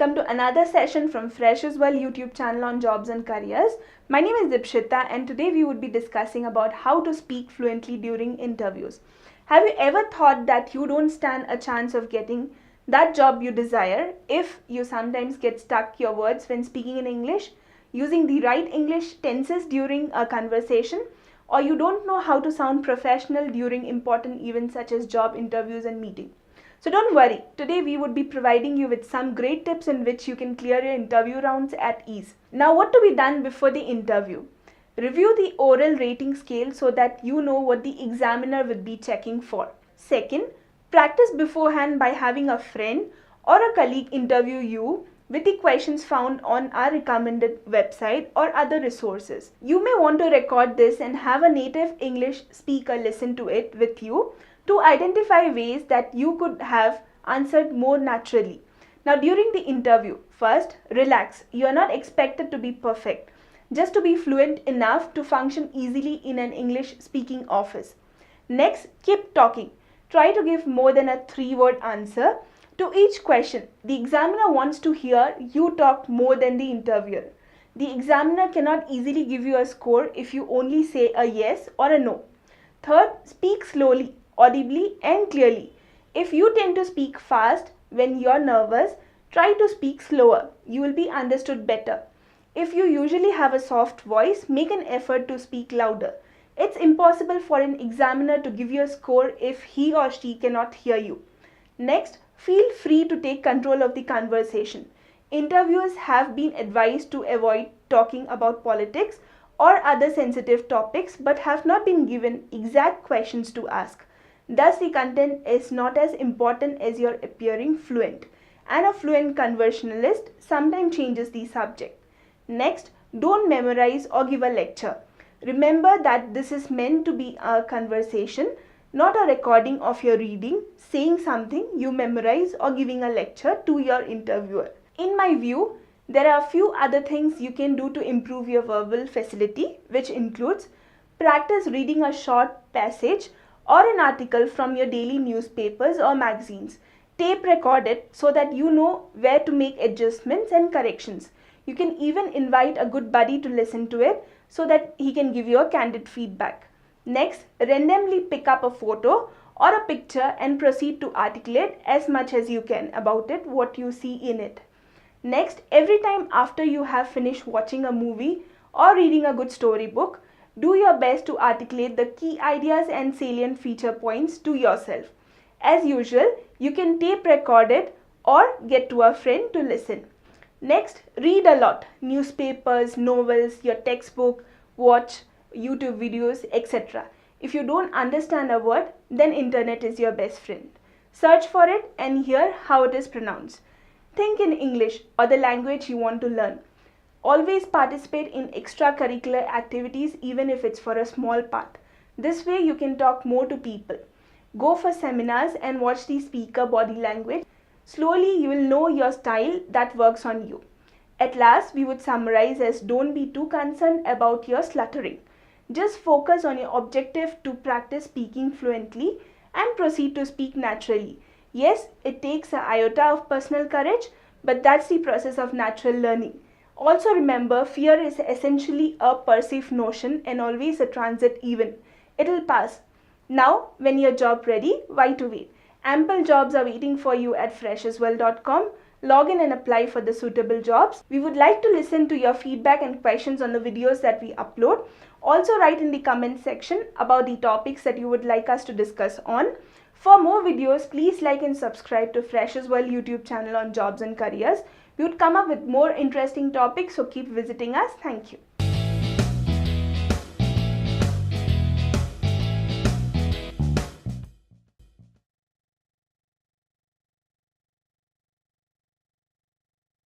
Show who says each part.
Speaker 1: welcome to another session from Fresh as Well YouTube channel on jobs and careers. My name is Dipshita and today we would be discussing about how to speak fluently during interviews. Have you ever thought that you don't stand a chance of getting that job you desire if you sometimes get stuck your words when speaking in English, using the right English tenses during a conversation, or you don't know how to sound professional during important events such as job interviews and meetings? So don't worry, today we would be providing you with some great tips in which you can clear your interview rounds at ease. Now, what to be done before the interview? Review the oral rating scale so that you know what the examiner will be checking for. Second, practice beforehand by having a friend or a colleague interview you with the questions found on our recommended website or other resources. You may want to record this and have a native English speaker listen to it with you to identify ways that you could have answered more naturally. Now, during the interview, first, relax. You are not expected to be perfect, just to be fluent enough to function easily in an English speaking office. Next, keep talking. Try to give more than a 3-word answer to each question. The examiner wants to hear you talk more than the interviewer. The examiner cannot easily give you a score if you only say a yes or a no. Third, speak slowly, audibly and clearly. If you tend to speak fast when you're nervous, try to speak slower. You will be understood better. If you usually have a soft voice, make an effort to speak louder. It's impossible for an examiner to give you a score if he or she cannot hear you. Next, feel free to take control of the conversation. Interviewers have been advised to avoid talking about politics or other sensitive topics but have not been given exact questions to ask. Thus, the content is not as important as your appearing fluent, and a fluent conversationalist sometimes changes the subject. Next, don't memorize or give a lecture. Remember that this is meant to be a conversation, not a recording of your reading, saying something you memorize or giving a lecture to your interviewer. In my view, there are a few other things you can do to improve your verbal facility, which includes practice reading a short passage or an article from your daily newspapers or magazines. Tape record it so that you know where to make adjustments and corrections. You can even invite a good buddy to listen to it so that he can give you a candid feedback. Next, randomly pick up a photo or a picture and proceed to articulate as much as you can about it, what you see in it. Next, every time after you have finished watching a movie or reading a good storybook, do your best to articulate the key ideas and salient feature points to yourself. As usual, you can tape record it or get to a friend to listen. Next, read a lot. Newspapers, novels, your textbook, watch YouTube videos, etc. If you don't understand a word, then internet is your best friend. Search for it and hear how it is pronounced. Think in English or the language you want to learn. Always participate in extracurricular activities even if it's for a small part. This way you can talk more to people. Go for seminars and watch the speaker body language. Slowly you will know your style that works on you. At last, we would summarize as don't be too concerned about your sluttering. Just focus on your objective to practice speaking fluently and proceed to speak naturally. Yes, it takes an iota of personal courage, but that's the process of natural learning. Also remember, fear is essentially a perceived notion and always a transit event. It'll pass. Now, when you're job ready, why to wait? Ample jobs are waiting for you at freshaswell.com. Log in and apply for the suitable jobs. We would like to listen to your feedback and questions on the videos that we upload. Also write in the comment section about the topics that you would like us to discuss on. For more videos, please like and subscribe to Fresh as Well YouTube channel on jobs and careers. We would come up with more interesting topics, so keep visiting us. Thank you.